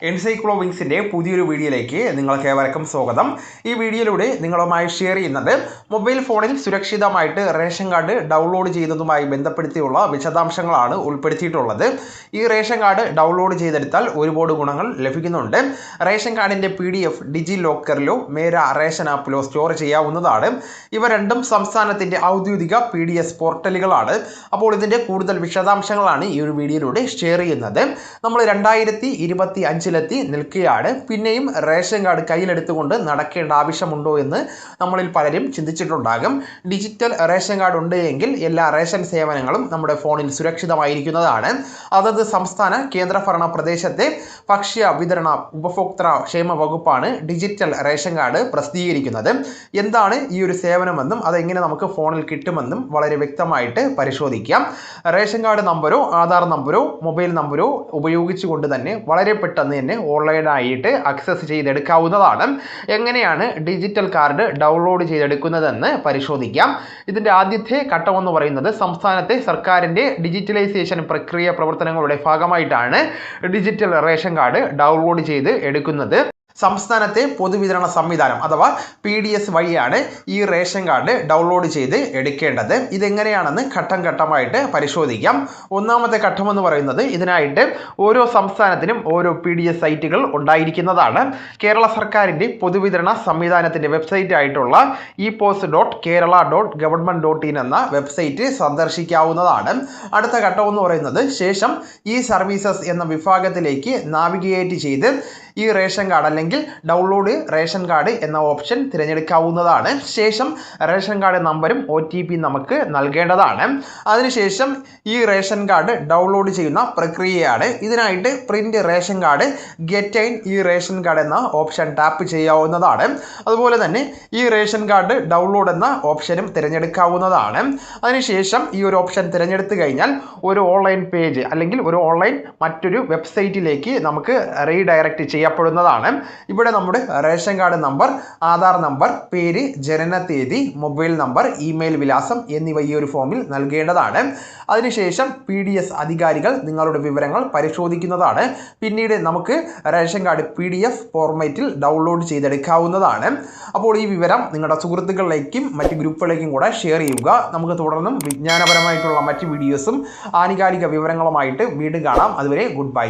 എൻസൈക്ലോവിങ്സിൻ്റെ പുതിയൊരു വീഡിയോയിലേക്ക് നിങ്ങൾക്ക് ഏവർക്കും സ്വാഗതം. ഈ വീഡിയോയിലൂടെ നിങ്ങളുമായി ഷെയർ ചെയ്യുന്നത് മൊബൈൽ ഫോണിൽ സുരക്ഷിതമായിട്ട് റേഷൻ കാർഡ് ഡൗൺലോഡ് ചെയ്യുന്നതുമായി ബന്ധപ്പെടുത്തിയുള്ള വിശദാംശങ്ങളാണ് ഉൾപ്പെടുത്തിയിട്ടുള്ളത്. ഈ റേഷൻ കാർഡ് ഡൗൺലോഡ് ചെയ്തെടുത്താൽ ഒരുപാട് ഗുണങ്ങൾ ലഭിക്കുന്നുണ്ട്. റേഷൻ കാർഡിൻ്റെ PDF ഡിജി ലോക്കറിലോ മേര റേഷൻ ആപ്പിലോ സ്റ്റോർ ചെയ്യാവുന്നതാണ്. ഇവ രണ്ടും സംസ്ഥാനത്തിൻ്റെ ഔദ്യോഗിക PDS പോർട്ടലുകളാണ്. അപ്പോൾ ഇതിൻ്റെ കൂടുതൽ വിശദാംശങ്ങളാണ് ഈ ഒരു വീഡിയോയിലൂടെ ഷെയർ ചെയ്യുന്നത്. നമ്മൾ 2025 നിൽക്കുകയാണ്. പിന്നെയും റേഷൻ കാർഡ് കയ്യിലെടുത്തുകൊണ്ട് നടക്കേണ്ട ആവശ്യമുണ്ടോ എന്ന് നമ്മളിൽ പലരും ചിന്തിച്ചിട്ടുണ്ടാകും. ഡിജിറ്റൽ റേഷൻ കാർഡ് ഉണ്ട് എങ്കിൽ എല്ലാ റേഷൻ സേവനങ്ങളും നമ്മുടെ ഫോണിൽ സുരക്ഷിതമായിരിക്കുന്നതാണ്. അതത് സംസ്ഥാന കേന്ദ്രഭരണ പ്രദേശത്തെ ഭക്ഷ്യ വിതരണ ഉപഭോക്തൃ ക്ഷേമ വകുപ്പാണ് ഡിജിറ്റൽ റേഷൻ കാർഡ് പ്രസിദ്ധീകരിക്കുന്നത്. എന്താണ് ഈ ഒരു സേവനമെന്നും അതെങ്ങനെ നമുക്ക് ഫോണിൽ കിട്ടുമെന്നും വളരെ വ്യക്തമായിട്ട് പരിശോധിക്കാം. റേഷൻ കാർഡ് നമ്പരോ ആധാർ നമ്പരോ മൊബൈൽ നമ്പരോ ഉപയോഗിച്ചുകൊണ്ട് തന്നെ വളരെ പെട്ടെന്ന് തന്നെ ഓൺലൈനായിട്ട് ആക്സസ് ചെയ്തെടുക്കാവുന്നതാണ്. എങ്ങനെയാണ് ഡിജിറ്റൽ കാർഡ് ഡൗൺലോഡ് ചെയ്തെടുക്കുന്നതെന്ന് പരിശോധിക്കാം. ഇതിൻ്റെ ആദ്യത്തെ ഘട്ടമെന്ന് പറയുന്നത് സംസ്ഥാനത്തെ സർക്കാരിൻ്റെ ഡിജിറ്റലൈസേഷൻ പ്രക്രിയ പ്രവർത്തനങ്ങളുടെ ഭാഗമായിട്ടാണ് ഡിജിറ്റൽ റേഷൻ കാർഡ് ഡൗൺലോഡ് ചെയ്ത് എടുക്കുന്നത്. സംസ്ഥാനത്തെ പൊതുവിതരണ സംവിധാനം അഥവാ PDS വഴിയാണ് ഈ റേഷൻ കാർഡ് ഡൗൺലോഡ് ചെയ്ത് എടുക്കേണ്ടത്. ഇതെങ്ങനെയാണെന്ന് ഘട്ടം ഘട്ടമായിട്ട് പരിശോധിക്കാം. ഒന്നാമത്തെ ഘട്ടമെന്ന് പറയുന്നത് ഇതിനായിട്ട് ഓരോ സംസ്ഥാനത്തിനും ഓരോ PDS സൈറ്റുകൾ ഉണ്ടായിരിക്കുന്നതാണ്. കേരള സർക്കാരിൻ്റെ പൊതുവിതരണ സംവിധാനത്തിൻ്റെ വെബ്സൈറ്റ് ആയിട്ടുള്ള epost.kerala.government.in എന്ന വെബ്സൈറ്റ് സന്ദർശിക്കാവുന്നതാണ്. അടുത്ത ഘട്ടമെന്ന് പറയുന്നത് ശേഷം ഈ സർവീസസ് എന്ന വിഭാഗത്തിലേക്ക് നാവിഗേറ്റ് ചെയ്ത് ഈ റേഷൻ കാർഡ് അല്ലെങ്കിൽ ഡൗൺലോഡ് റേഷൻ കാർഡ് എന്ന ഓപ്ഷൻ തിരഞ്ഞെടുക്കാവുന്നതാണ്. ശേഷം റേഷൻ കാർഡ് നമ്പറും OTP നമുക്ക് നൽകേണ്ടതാണ്. അതിനുശേഷം ഈ റേഷൻ കാർഡ് ഡൗൺലോഡ് ചെയ്യുന്ന പ്രക്രിയയാണ്. ഇതിനായിട്ട് പ്രിന്റ് റേഷൻ കാർഡ് ഗെറ്റ് ഈ റേഷൻ കാർഡ് എന്ന ഓപ്ഷൻ ടാപ്പ് ചെയ്യാവുന്നതാണ്. അതുപോലെ തന്നെ ഈ റേഷൻ കാർഡ് ഡൗൺലോഡ് എന്ന ഓപ്ഷനും തിരഞ്ഞെടുക്കാവുന്നതാണ്. അതിനുശേഷം ഈ ഒരു ഓപ്ഷൻ തിരഞ്ഞെടുത്തു കഴിഞ്ഞാൽ ഒരു ഓൺലൈൻ പേജ് അല്ലെങ്കിൽ ഒരു ഓൺലൈൻ മറ്റൊരു വെബ്സൈറ്റിലേക്ക് നമുക്ക് റീഡയറക്റ്റ് ചെയ്യപ്പെടുന്നതാണ്. ഇവിടെ നമ്മുടെ ration card number, Aadhaar number, പേര്, ജനന തീയതി, മൊബൈൽ നമ്പർ, ഇമെയിൽ വിലാസം എന്നിവ ഈ ഒരു ഫോമിൽ നൽകേണ്ടതാണ്. അതിനുശേഷം PDS അധികാരികൾ നിങ്ങളുടെ വിവരങ്ങൾ പരിശോധിക്കുന്നതാണ്. പിന്നീട് നമുക്ക് റേഷൻ കാർഡ് PDF ഫോർമാറ്റിൽ ഡൗൺലോഡ് ചെയ്തെടുക്കാവുന്നതാണ്. അപ്പോൾ ഈ വിവരം നിങ്ങളുടെ സുഹൃത്തുക്കളിലേക്കും മറ്റ് ഗ്രൂപ്പുകളിലേക്കും കൂടെ ഷെയർ ചെയ്യുക. നമുക്ക് തുടർന്നും വിജ്ഞാനപരമായിട്ടുള്ള മറ്റ് വീഡിയോസും ആനുകാലിക വിവരങ്ങളുമായിട്ട് വീണ്ടും കാണാം. അതുവരെ ഗുഡ് ബൈ.